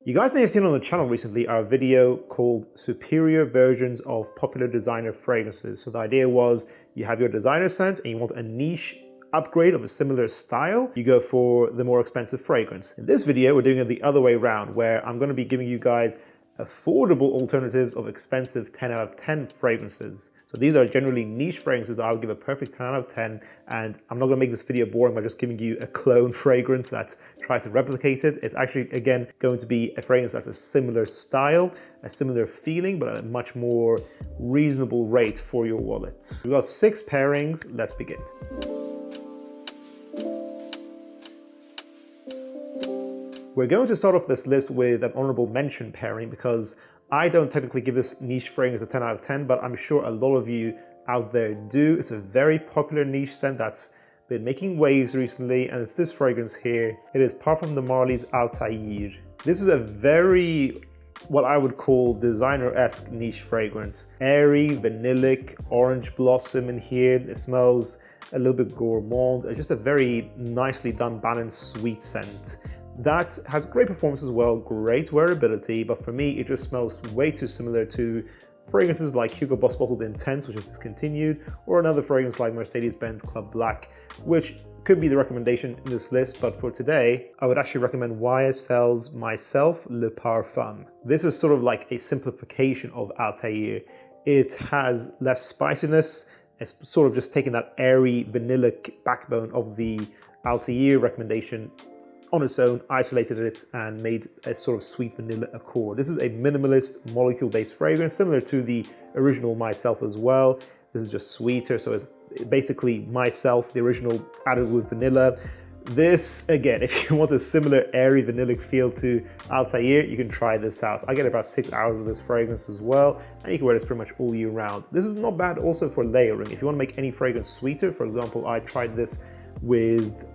You guys may have seen on the channel recently our video called Superior Versions of Popular Designer Fragrances. So the idea was you have your designer scent and you want a niche upgrade of a similar style, you go for the more expensive fragrance. In this video, we're doing it the other way around, where I'm going to be giving you guys affordable alternatives of expensive 10 out of 10 fragrances. So these are generally niche fragrances. I'll give a perfect 10 out of 10, and I'm not going to make this video boring by just giving you a clone fragrance that tries to replicate it. It's actually, again, going to be a fragrance that's a similar style, a similar feeling, but at a much more reasonable rate for your wallets. We've got 6 pairings. Let's begin. We're going to start off this list with an honorable mention pairing because I don't technically give this niche fragrance a 10 out of 10, but I'm sure a lot of you out there do. It's a very popular niche scent that's been making waves recently, and it's this fragrance here. It is Parfum de Marly's Althaïr. This is a very, what I would call designer-esque niche fragrance. Airy, vanillic, orange blossom in here. It smells a little bit gourmand. It's just a very nicely done, balanced, sweet scent. That has great performance as well, great wearability, but for me, it just smells way too similar to fragrances like Hugo Boss Bottled Intense, which is discontinued, or another fragrance like Mercedes-Benz Club Black, which could be the recommendation in this list, but for today, I would actually recommend YSL's MYSLF Le Parfum. This is sort of like a simplification of Althaïr. It has less spiciness. It's sort of just taking that airy, vanillic backbone of the Althaïr recommendation on its own, isolated it, and made a sort of sweet vanilla accord. This is a minimalist molecule-based fragrance, similar to the original MYSLF as well. This is just sweeter, so it's basically MYSLF, the original, added with vanilla. This, again, if you want a similar airy vanillic feel to Althaïr, you can try this out. I get about 6 hours of this fragrance as well, and you can wear this pretty much all year round. This is not bad also for layering. If you want to make any fragrance sweeter, for example, I tried this with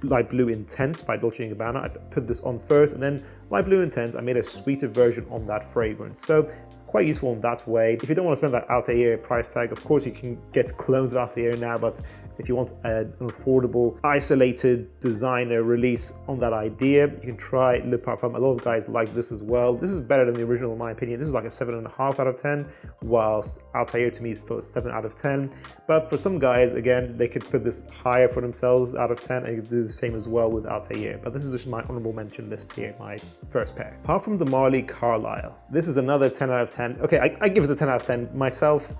Light Blue Intense by Dolce & Gabbana. I put this on first, and then Light Blue Intense, I made a sweeter version on that fragrance. So it's quite useful in that way. If you don't want to spend that Althaïr price tag, of course you can get clones of Althaïr now, but if you want an affordable, isolated designer release on that idea, you can try Le Parfum. A lot of guys like this as well. This is better than the original in my opinion. This is like a 7.5 out of 10, whilst Althaïr to me is still a 7 out of 10. But for some guys, again, they could put this higher for themselves out of 10, and you could do the same as well with Althaïr. But this is just my honorable mention list here, my first pair. Parfum de Marly Carlisle. This is another 10 out of 10. Okay, I give it a 10 out of 10 myself,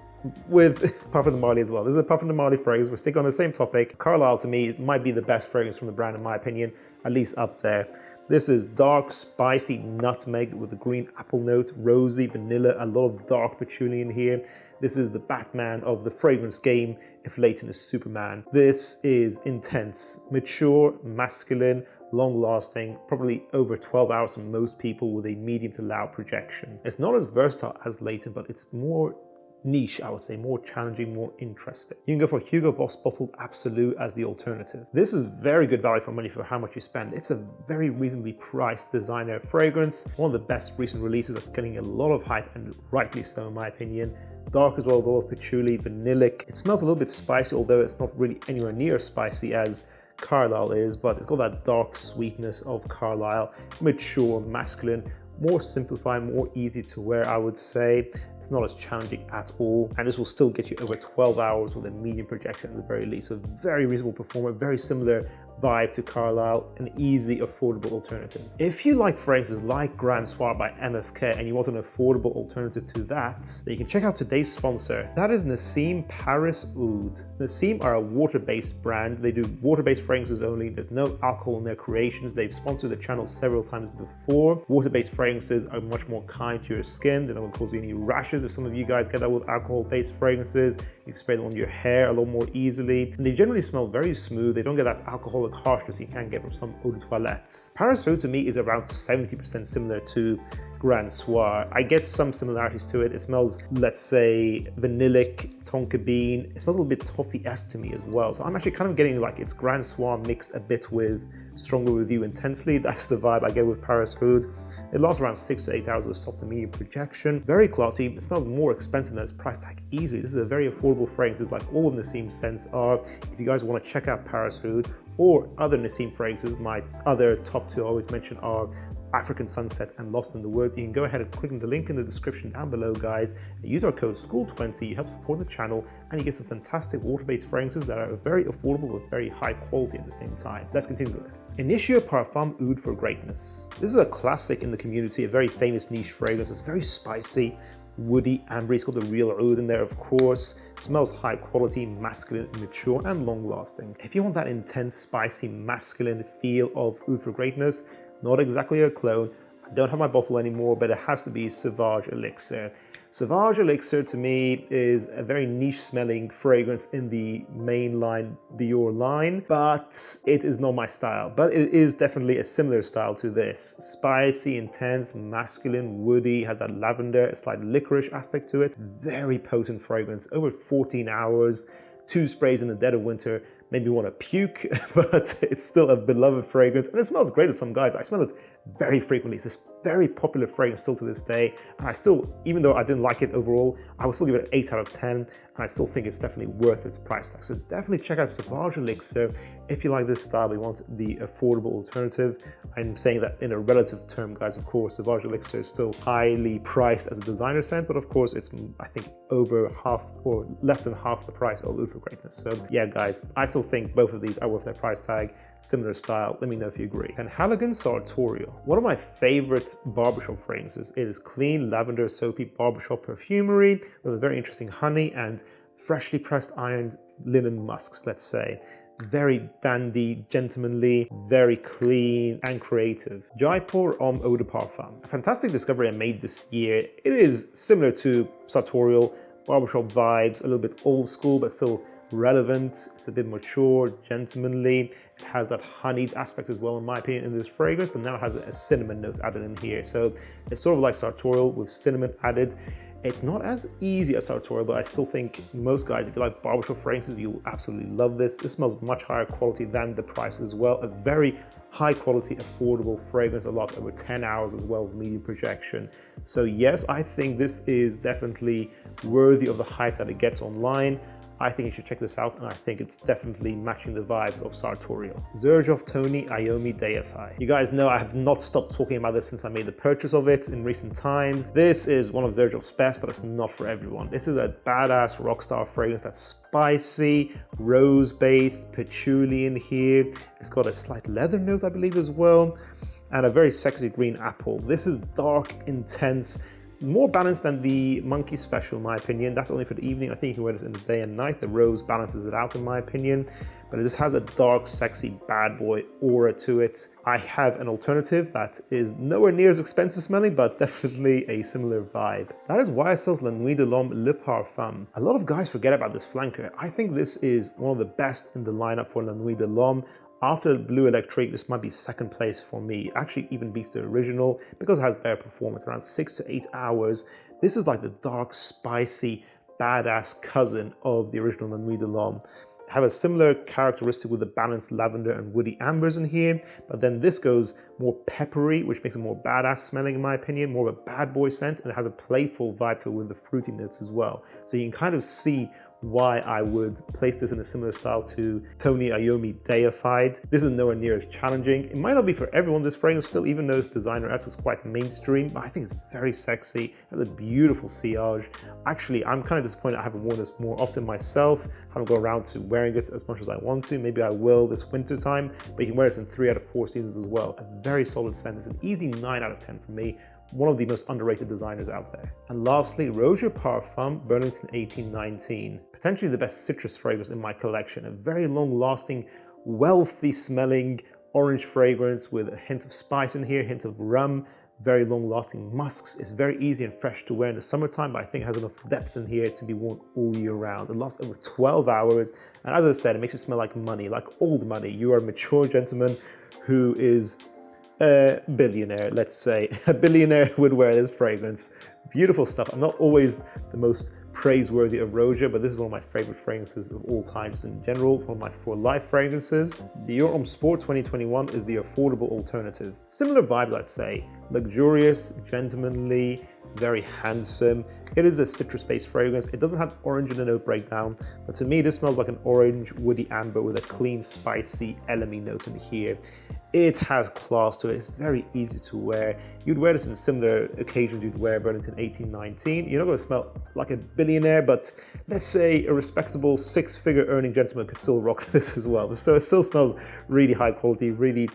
with Parfum de Marly as well. This is a Parfum de Marly fragrance. We're sticking on the same topic. Carlisle, to me, might be the best fragrance from the brand in my opinion, at least up there. This is dark, spicy nutmeg with a green apple note, rosy vanilla, a lot of dark patchouli in here. This is the Batman of the fragrance game, if Leighton is Superman. This is intense, mature, masculine, long-lasting, probably over 12 hours for most people with a medium to loud projection. It's not as versatile as Leighton, but it's more niche, I would say, more challenging, more interesting. You can go for Hugo Boss Bottled Absolu as the alternative. This is very good value for money for how much you spend. It's a very reasonably priced designer fragrance, one of the best recent releases that's getting a lot of hype, and rightly so in my opinion. Dark as well, with a lot of patchouli, vanillic. It smells a little bit spicy, although it's not really anywhere near as spicy as Carlisle is, but it's got that dark sweetness of Carlisle, mature, masculine, more simplified, more easy to wear, I would say. It's not as challenging at all, and this will still get you over 12 hours with a medium projection at the very least. So very reasonable performer, very similar vibe to Carlisle, an easy, affordable alternative. If you like fragrances like Grand Soir by MFK and you want an affordable alternative to that, then you can check out today's sponsor. That is Naseem Paris Oud. Naseem are a water-based brand. They do water-based fragrances only. There's no alcohol in their creations. They've sponsored the channel several times before. Water-based fragrances are much more kind to your skin. They're not going to cause you any rashes. If some of you guys get that with alcohol-based fragrances, you can spray them on your hair a lot more easily. And they generally smell very smooth. They don't get that alcoholic harshness you can get from some eau de toilettes. Paris Oud to me is around 70% similar to Grand Soir. I get some similarities to it. It smells, let's say, vanillic, tonka bean. It smells a little bit toffee-esque to me as well. So I'm actually kind of getting like it's Grand Soir mixed a bit with Stronger With You Intensely. That's the vibe I get with Paris Oud. It lasts around 6 to 8 hours with soft to medium projection. Very classy. It smells more expensive than its price tag easily. This is a very affordable fragrance, like all of Naseem's scents are. If you guys want to check out Paris Oud or other Naseem fragrances, my other top 2 I always mention are African Sunset and Lost in the Woods, you can go ahead and click on the link in the description down below, guys, and use our code SCHOOL20. You help support the channel and you get some fantastic water-based fragrances that are very affordable with very high quality at the same time. Let's continue the list. Initio Parfum Oud for Greatness. This is a classic in the community, a very famous niche fragrance. It's very spicy, woody, amber. It's got the real oud in there, of course. It smells high quality, masculine, mature, and long lasting. If you want that intense, spicy, masculine feel of Oud for Greatness, not exactly a clone. I don't have my bottle anymore, but it has to be Sauvage Elixir. Sauvage Elixir to me is a very niche smelling fragrance in the mainline Dior line, but it is not my style. But it is definitely a similar style to this. Spicy, intense, masculine, woody, has that lavender, a slight licorice aspect to it. Very potent fragrance, over 14 hours, 2 sprays in the dead of winter. Made me want to puke, but it's still a beloved fragrance and it smells great to some guys. I smell it very frequently. It's this very popular fragrance still to this day. And I still, even though I didn't like it overall, I would still give it an 8 out of 10. And I still think it's definitely worth its price tag. So definitely check out Sauvage Elixir if you like this style, but you want the affordable alternative. I'm saying that in a relative term, guys. Of course, Sauvage Elixir is still highly priced as a designer scent, but of course it's, I think, over half or less than half the price of Oud for Greatness. So yeah, guys, I still think both of these are worth their price tag. Similar style, let me know if you agree. Penhaligon Sartorial, one of my favorite barbershop fragrances. It is clean, lavender, soapy barbershop perfumery with a very interesting honey and freshly pressed ironed linen musks, let's say. Very dandy, gentlemanly, very clean and creative. Jaipur Homme Eau de Parfum, a fantastic discovery I made this year. It is similar to Sartorial, barbershop vibes, a little bit old school, but still relevant. It's a bit mature, gentlemanly. It has that honeyed aspect as well, in my opinion, in this fragrance, but now it has a cinnamon note added in here. So it's sort of like Sartorial with cinnamon added. It's not as easy as Sartorial, but I still think most guys, if you like barbershop fragrances, you'll absolutely love this. This smells much higher quality than the price as well. A very high quality, affordable fragrance, a lot over 10 hours as well with medium projection. So yes, I think this is definitely worthy of the hype that it gets online. I think you should check this out, and I think it's definitely matching the vibes of Sartorial. Xerjoff Tony Iommi Deified. You guys know I have not stopped talking about this since I made the purchase of it in recent times. This is one of Xerjoff's best, but it's not for everyone. This is a badass rockstar fragrance that's spicy, rose-based, patchouli in here. It's got a slight leather note, I believe, as well, and a very sexy green apple. This is dark, intense, more balanced than the Monkey Special, in my opinion. That's only for the evening. I think you can wear this in the day and night. The rose balances it out, in my opinion. But it just has a dark, sexy, bad boy aura to it. I have an alternative that is nowhere near as expensive smelling, but definitely a similar vibe. That is YSL's La Nuit de l'Homme Le Parfum. A lot of guys forget about this flanker. I think this is one of the best in the lineup for La Nuit de l'Homme. After Blue Electric, this might be second place for me. It actually even beats the original because it has better performance, around 6 to 8 hours. This is like the dark, spicy, badass cousin of the original La Nuit de l'Homme. Have a similar characteristic with the balanced lavender and woody ambers in here, but then this goes more peppery, which makes it more badass smelling, in my opinion, more of a bad boy scent, and it has a playful vibe to it with the fruity notes as well. So you can kind of see why I would place this in a similar style to Tony Iommi Deified. This is nowhere near as challenging. It might not be for everyone, this fragrance still, even though it's designer-esque, it's quite mainstream, but I think it's very sexy. It has a beautiful sillage. Actually, I'm kind of disappointed I haven't worn this more often myself. I haven't gone around to wearing it as much as I want to. Maybe I will this winter time, but you can wear this in 3 out of 4 seasons as well. A very solid scent. It's an easy 9 out of 10 for me. One of the most underrated designers out there. And lastly, Roja Parfum Burlington 1819. Potentially the best citrus fragrance in my collection. A very long-lasting, wealthy smelling orange fragrance with a hint of spice in here, a hint of rum, very long-lasting musks. It's very easy and fresh to wear in the summertime, but I think it has enough depth in here to be worn all year round. It lasts over 12 hours, and as I said, it makes you smell like money, like old money. You are a mature gentleman who is a billionaire, let's say. A billionaire would wear this fragrance. Beautiful stuff. I'm not always the most praiseworthy of Roja, but this is one of my favorite fragrances of all time, just in general, one of my for life fragrances. Dior Homme Sport 2021 is the affordable alternative. Similar vibes, I'd say. Luxurious, gentlemanly, very handsome. It is a citrus-based fragrance. It doesn't have orange in the note breakdown, but to me, this smells like an orange woody amber with a clean, spicy, elemy note in here. It has class to it. It's very easy to wear. You'd wear this in similar occasions you'd wear Burlington 1819. You're not going to smell like a billionaire, but let's say a respectable six-figure earning gentleman could still rock this as well. So it still smells really high quality, really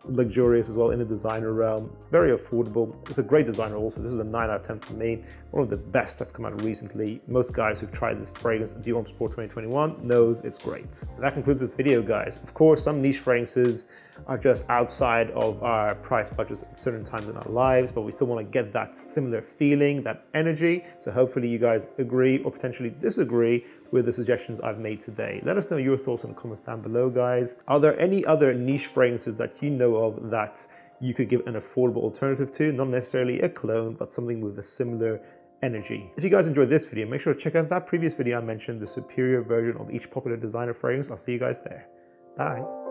luxurious as well in the designer realm. Very affordable. It's a great designer also. This is a 9 out of 10 for me. One of the best that's come out recently. Most guys who've tried this fragrance at Dior Homme Sport 2021 knows it's great. And that concludes this video, guys. Of course, some niche fragrances are just outside of our price budgets at certain times in our lives, but we still want to get that similar feeling, that energy. So hopefully you guys agree or potentially disagree with the suggestions I've made today. Let us know your thoughts in the comments down below, guys. Are there any other niche fragrances that you know of that you could give an affordable alternative to? Not necessarily a cologne, but something with a similar energy. If you guys enjoyed this video, make sure to check out that previous video I mentioned, the superior version of each popular designer fragrance. I'll see you guys there. Bye.